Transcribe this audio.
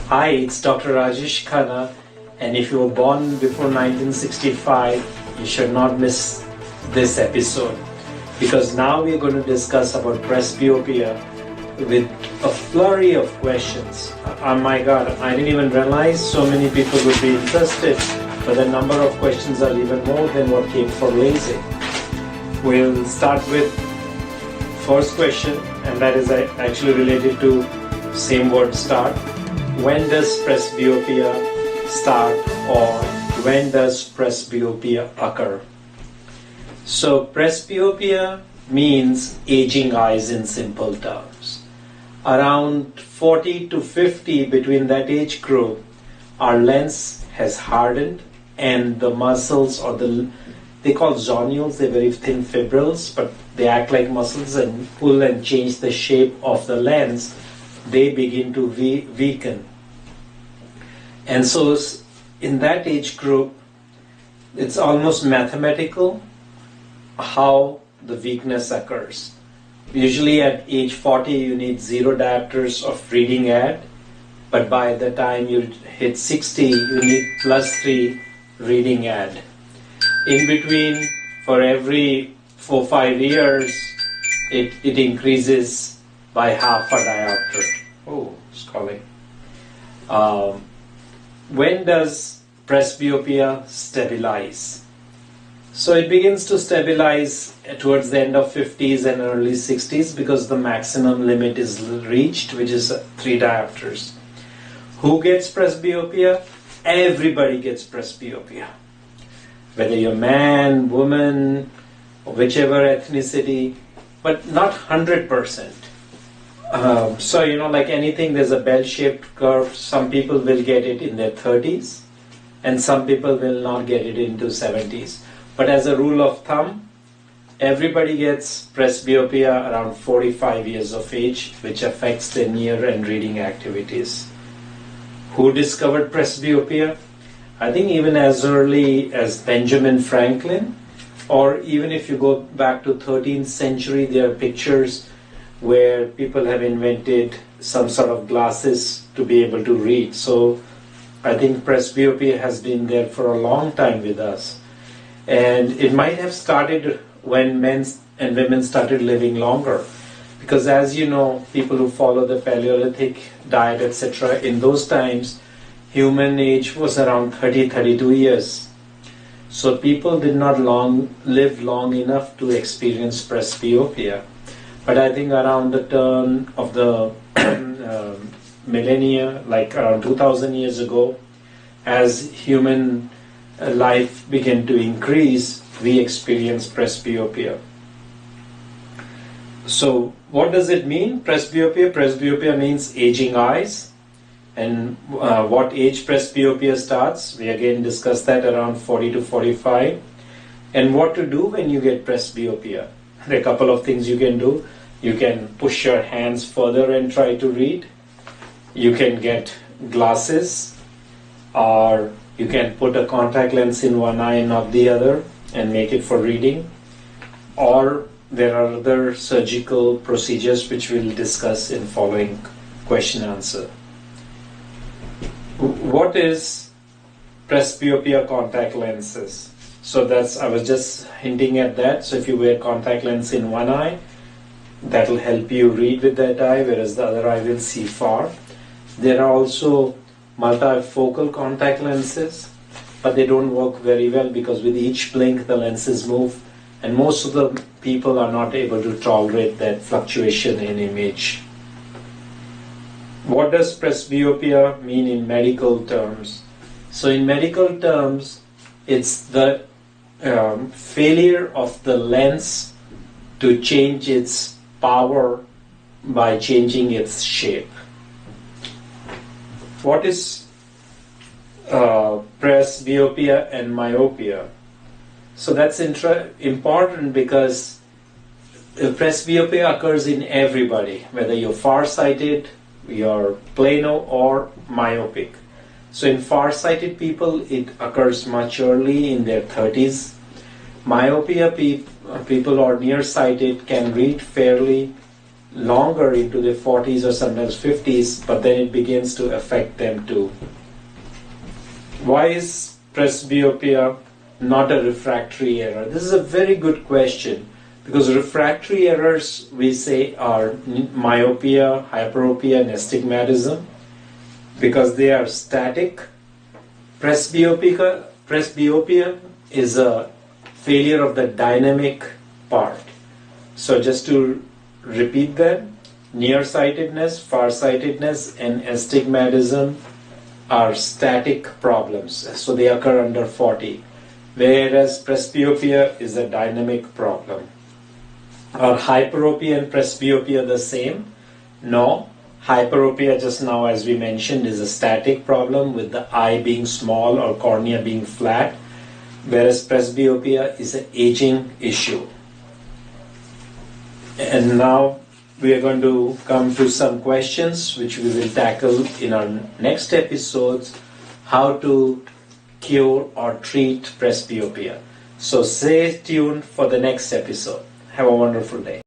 Hi, it's Dr. Rajesh Khanna, and if you were born before 1965, you should not miss this episode, because now we're going to discuss about presbyopia with a flurry of questions. Oh my God, I didn't even realize so many people would be interested, but the number of questions are even more than what came for LASIK. We'll start with first question, and that is actually related to same word start. When does presbyopia start, or when does presbyopia occur? So presbyopia means aging eyes in simple terms. Around 40 to 50, between that age group, our lens has hardened and the muscles, or they call zonules, they're very thin fibrils, but they act like muscles and pull and change the shape of the lens. They begin to weaken. And so in that age group, it's almost mathematical how the weakness occurs. Usually at age 40, you need 0 diopters of reading aid, but by the time you hit 60, you need +3 reading aid. In between, for every 4-5 years, it increases by half a diopter. Oh, it's calling. When does presbyopia stabilize? So it begins to stabilize towards the end of 50s and early 60s, because the maximum limit is reached, which is 3 diopters. Who gets presbyopia? Everybody gets presbyopia. Whether you're man, woman, whichever ethnicity, but not 100%. So, like anything, there's a bell-shaped curve. Some people will get it in their 30s, and some people will not get it into 70s. But as a rule of thumb, everybody gets presbyopia around 45 years of age, which affects their near and reading activities. Who discovered presbyopia? I think even as early as Benjamin Franklin, or even if you go back to 13th century, there are pictures where people have invented some sort of glasses to be able to read. So I think presbyopia has been there for a long time with us. And it might have started when men and women started living longer. Because as you know, people who follow the Paleolithic diet, etc., in those times, human age was around 30-32 years. So people did not live long enough to experience presbyopia. But I think around the turn of the millennia, like around 2000 years ago, as human life began to increase, we experienced presbyopia. So what does it mean, presbyopia? Presbyopia means aging eyes. And what age presbyopia starts? We again discussed that around 40 to 45. And what to do when you get presbyopia? There are a couple of things you can do. You can push your hands further and try to read. You can get glasses, or you can put a contact lens in one eye and not the other and make it for reading. Or there are other surgical procedures which we'll discuss in following question answer. What is presbyopia contact lenses? So I was just hinting at that. So if you wear contact lens in one eye, that will help you read with that eye, whereas the other eye will see far. There are also multifocal contact lenses, but they don't work very well because with each blink the lenses move, and most of the people are not able to tolerate that fluctuation in image. What does presbyopia mean in medical terms? So in medical terms, it's the failure of the lens to change its power by changing its shape. What is presbyopia and myopia? So that's important because presbyopia occurs in everybody, whether you're farsighted, you're plano, or myopic. So in farsighted people, it occurs much early in their 30s. Myopia people or nearsighted can read fairly longer into their 40s or sometimes 50s, but then it begins to affect them too. Why is presbyopia not a refractory error? This is a very good question, because refractory errors we say are myopia, hyperopia, and astigmatism, because they are static. Presbyopia is a failure of the dynamic part. So just to repeat them, nearsightedness, farsightedness, and astigmatism are static problems, so they occur under 40, whereas presbyopia is a dynamic problem. Are hyperopia and presbyopia the same? No. Hyperopia, just now as we mentioned, is a static problem with the eye being small or cornea being flat, whereas presbyopia is an aging issue. And now we are going to come to some questions which we will tackle in our next episodes, how to cure or treat presbyopia. So stay tuned for the next episode. Have a wonderful day.